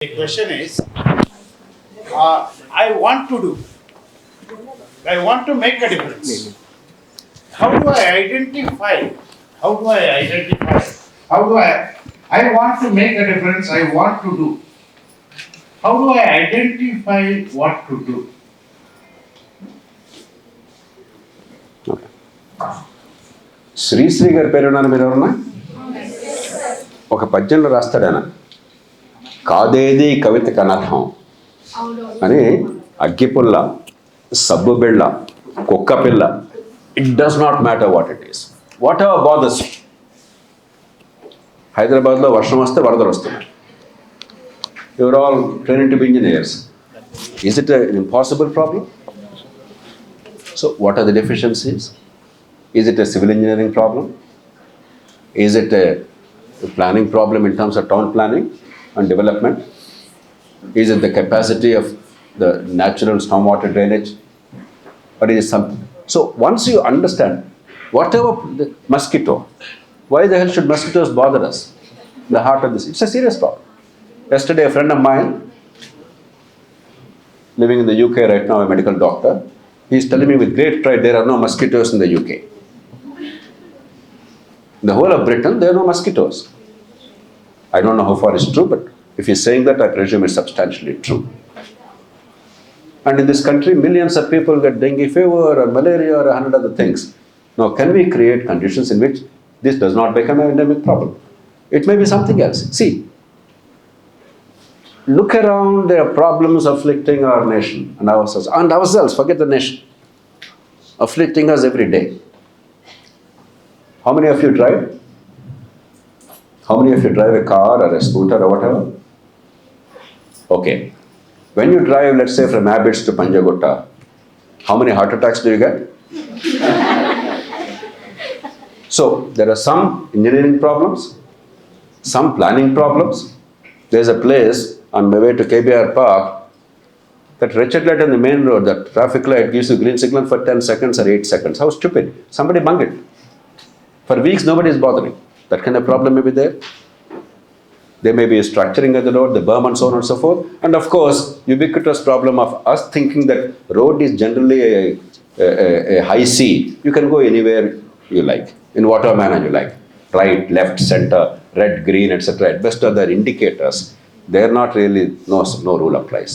The question is, I want to make a difference. How do I identify? I want to make a difference, I want to do. How do I identify what to do? Sri Sri గారి పేరు మీరు ఎవరన్నా ఒక పద్యంలో రాస్తాడు ఆయన, కాదేది కవితకి అనర్హం అని. అగ్గిపుల్ల, సబ్బు బిళ్ళ, కుక్క పిల్ల, it does not matter what it is, what ever bothers. హైదరాబాద్లో వర్షం వస్తే వరదలు వస్తున్నాయి. Your all training to be engineers. Is it an impossible problem? So what are the deficiencies? Is it a civil engineering problem? Is it a planning problem in terms of town planning and development? Is it the capacity of the natural stormwater drainage? Or is it something? So once you understand, whatever the mosquito, why the hell should mosquitoes bother us? The heart of this, it's a serious problem. Yesterday a friend of mine, living in the UK right now, a medical doctor, he is telling me with great pride, there are no mosquitoes in the UK. In the whole of Britain, there are no mosquitoes. I don't know how far it's true, but if he's saying that, I presume it's substantially true. And in this country, millions of people get dengue fever or malaria or 100 other things. Now, can we create conditions in which this does not become an endemic problem? It may be something else. See, look around, there are problems afflicting our nation and ourselves, forget the nation, afflicting us every day. How many of you drive? How many of you drive a car or a scooter or whatever? Okay. When you drive, let's say from Abbots to Panjagutta, how many heart attacks do you get? So, there are some engineering problems, some planning problems. There's a place on my way to KBR Park, that wretched light on the main road, that traffic light gives you green signal for 10 seconds or 8 seconds. How stupid. Somebody bung it. For weeks, nobody is bothering. That kind of problem may be there. There may be a structuring of the road, the berm and so on and so forth. And of course, ubiquitous problem of us thinking that road is generally a high C. You can go anywhere you like, in whatever manner you like. Right, left, center, red, green, etc. At best are their indicators. They are not really, no rule applies.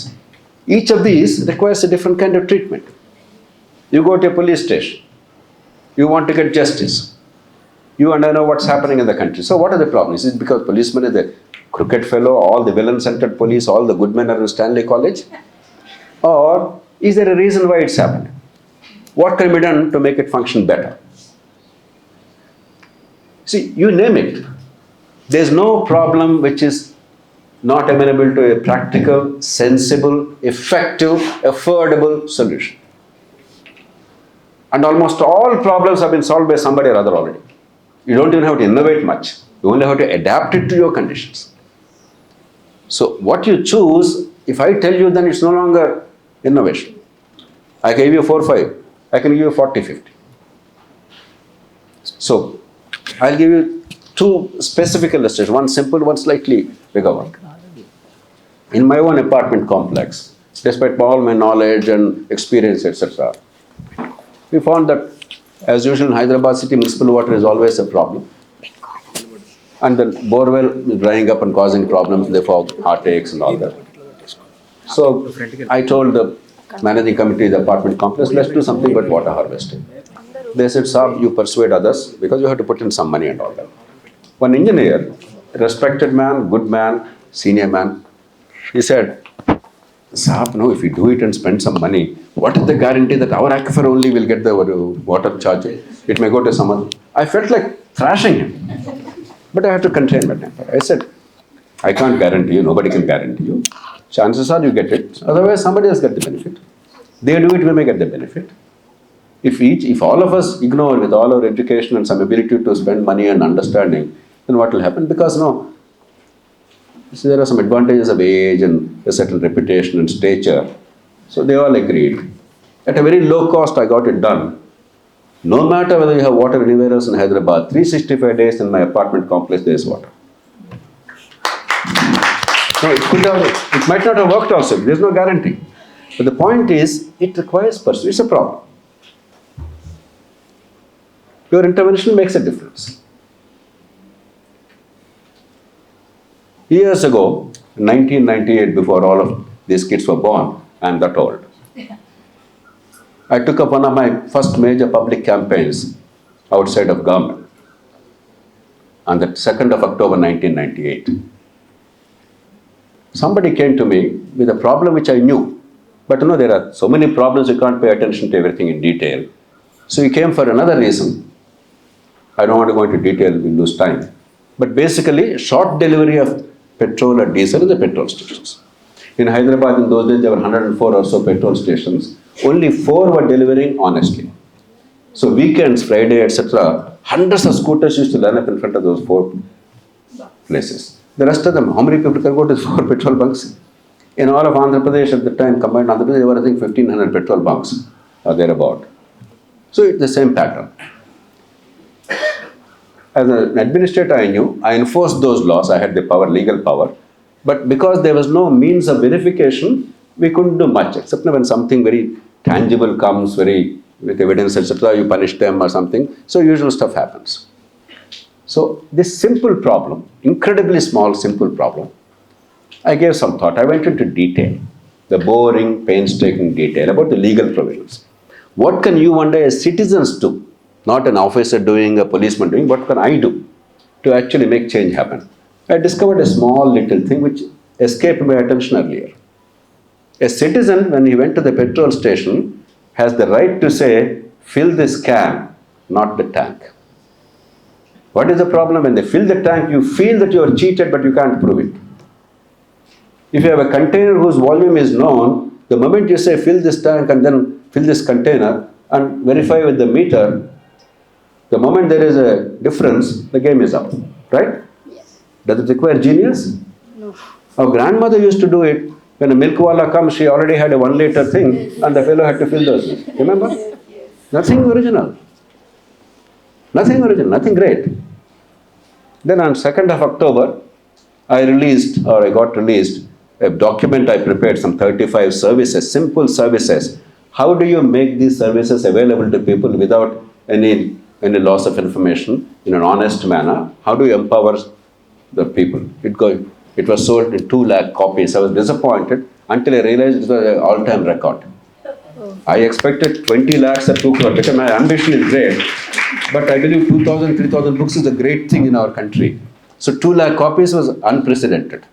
Each of these requires a different kind of treatment. You go to a police station. You want to get justice. You and I know what's happening in the country. So what are the problems? Is it because policeman is a crooked fellow, all the villain-centered police, all the good men are in Stanley College? Or is there a reason why it's happened? What can be done to make it function better? See, you name it. There's no problem which is not amenable to a practical, sensible, effective, affordable solution. And almost all problems have been solved by somebody or other already. You don't even have to innovate much. You only have to adapt it to your conditions. So what you choose, if I tell you, then it's no longer innovation. I can give you 4-5. I can give you 40-50. So I'll give you two specific illustrations. One simple, one slightly bigger one. In my own apartment complex, despite all my knowledge and experience, etc., we found that, as usual in Hyderabad city, municipal water is always a problem. And the borewell is drying up and causing problems, therefore heartaches and all that. So I told the managing committee of the apartment complex, let's do something about water harvesting. They said, sir, you persuade others because you have to put in some money and all that. One engineer, a respected man, good man, senior man, he said, Saab, no, if we do it and spend some money, what is the guarantee that our aquifer only will get the water charge? It may go to some other. I felt like thrashing him. But I had to contain my temper. I said, I can't guarantee you, nobody can guarantee you. Chances are you get it. Otherwise, somebody else get the benefit. They do it, we may get the benefit. If all of us ignore with all our education and some ability to spend money and understanding, then what will happen? Because so there are some advantages of age and a certain reputation and stature. So they all agreed. At a very low cost, I got it done. No matter whether you have water anywhere else in Hyderabad, 365 days in my apartment complex, there is water. No, it might not have worked also. There's no guarantee. But the point is, it requires pursuit. It's a problem. Your intervention makes a difference. Years ago, 1998, before all of these kids were born, I'm that old. I took up one of my first major public campaigns outside of government on the 2nd of October 1998. Somebody came to me with a problem which I knew. But there are so many problems, you can't pay attention to everything in detail. So he came for another reason. I don't want to go into detail, we'll lose time. But basically, short delivery of petrol or diesel in the petrol stations. In Hyderabad, in those days, there were 104 or so petrol stations. Only 4 were delivering honestly. So weekends, Friday, etc., hundreds of scooters used to line up in front of those 4 places. The rest of them, how many people can go to 4 petrol bunks? In all of Andhra Pradesh at the time, combined Andhra Pradesh, there were I think 1500 petrol bunks or thereabout. So it's the same pattern. As an administrator, I knew, I enforced those laws, I had the power, legal power. But because there was no means of verification, we couldn't do much, except when something very tangible comes, with evidence, etc., you punish them or something. So usual stuff happens. So this simple problem, incredibly small, simple problem, I gave some thought. I went into detail, the boring, painstaking detail about the legal provisions. What can you one day as citizens do? Not an officer doing, a policeman doing, what can I do to actually make change happen? I discovered a small little thing which escaped my attention earlier. A citizen, when he went to the petrol station, has the right to say, fill this can, not the tank. What is the problem? When they fill the tank, you feel that you are cheated, but you can't prove it. If you have a container whose volume is known, the moment you say fill this tank and then fill this container and verify with the meter, the moment there is a difference, the game is up, right? Yes. Does it require genius? No. Our grandmother used to do it. When a milkwala comes, she already had a 1 liter thing and the fellow had to fill those. Remember? Yes. Nothing original. Nothing original, nothing great. Then on 2nd of October, I got released a document I prepared, some 35 services, simple services. How do you make these services available to people without any loss of information in an honest manner? How do you empower the people? It was sold in 2 lakh copies. I was disappointed until I realized it was an all-time record. I expected 20 lakhs or 2 crore because my ambition is great. But I believe 2,000, 3,000 books is a great thing in our country. So 2 lakh copies was unprecedented.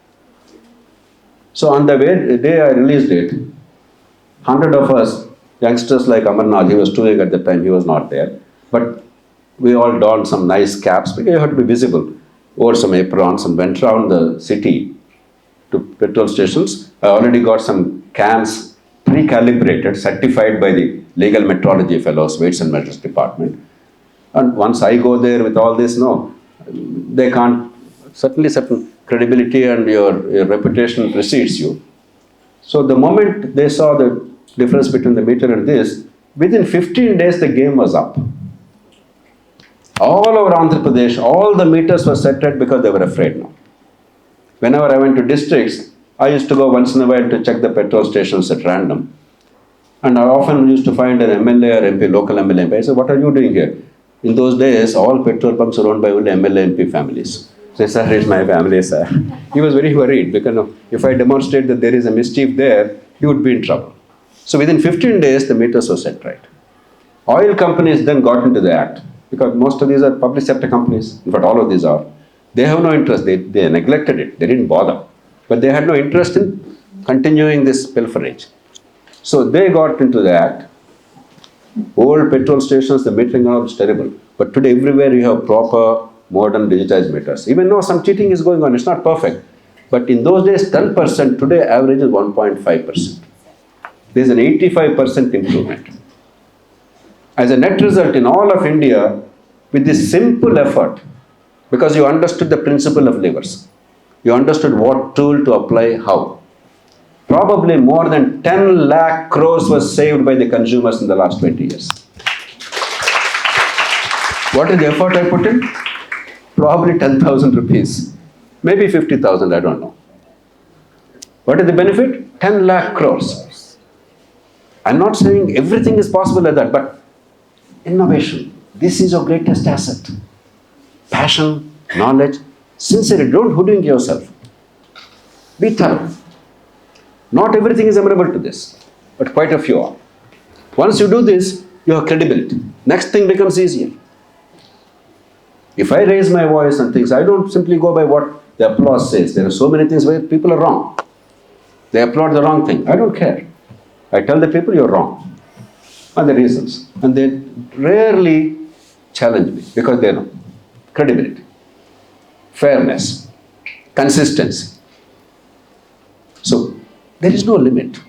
So on the day I released it, 100 of us, youngsters like Amarnath, he was touring at the time, he was not there. But we all donned some nice caps because you had to be visible, wore some aprons and went around the city to petrol stations. I already got some cans pre-calibrated, certified by the legal metrology fellows, weights and measures department. And once I go there with all this, no, they can't, certainly certain credibility and your reputation precedes you. So the moment they saw the difference between the meter and this, within 15 days the game was up. All over Andhra Pradesh, all the meters were set at because they were afraid now. Whenever I went to districts, I used to go once in a while to check the petrol stations at random. And I often used to find an MLA or MP, local MLA MP. I said, what are you doing here? In those days, all petrol pumps were owned by only MLA MP families. So, sir, it's my family, sir. He was very worried because if I demonstrate that there is a mischief there, he would be in trouble. So within 15 days, the meters were set right. Oil companies then got into the act because most of these are public sector companies. In fact, all of these are. They have no interest. They neglected it. They didn't bother. But they had no interest in continuing this pilferage. So they got into the act. Old petrol stations, the metering was terrible. But today, everywhere you have proper, modern, digitized meters. Even though some cheating is going on, it's not perfect. But in those days, 10%, today average is 1.5%. There's an 85% improvement. As a net result, in all of India, with this simple effort, because you understood the principle of levers, you understood what tool to apply how. Probably more than 10 lakh crores was saved by the consumers in the last 20 years. What is the effort I put in? Probably 10,000 rupees. Maybe 50,000, I don't know. What is the benefit? 10 lakh crores. I'm not saying everything is possible like that, but innovation, this is your greatest asset. Passion, knowledge, sincerity, don't hoodwink yourself. Be thorough. Not everything is amenable to this, but quite a few are. Once you do this, you have credibility. Next thing becomes easier. If I raise my voice and things, I don't simply go by what the applause says. There are so many things where people are wrong. They applaud the wrong thing. I don't care. I tell the people you're wrong. And the reasons. And they rarely challenge me because they know. Credibility, fairness, consistency. So there is no limit.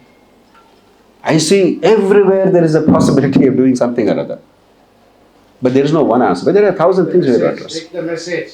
I see everywhere there is a possibility of doing something or other. But there is no one answer. But there are 1,000 things we have to address. Take the message.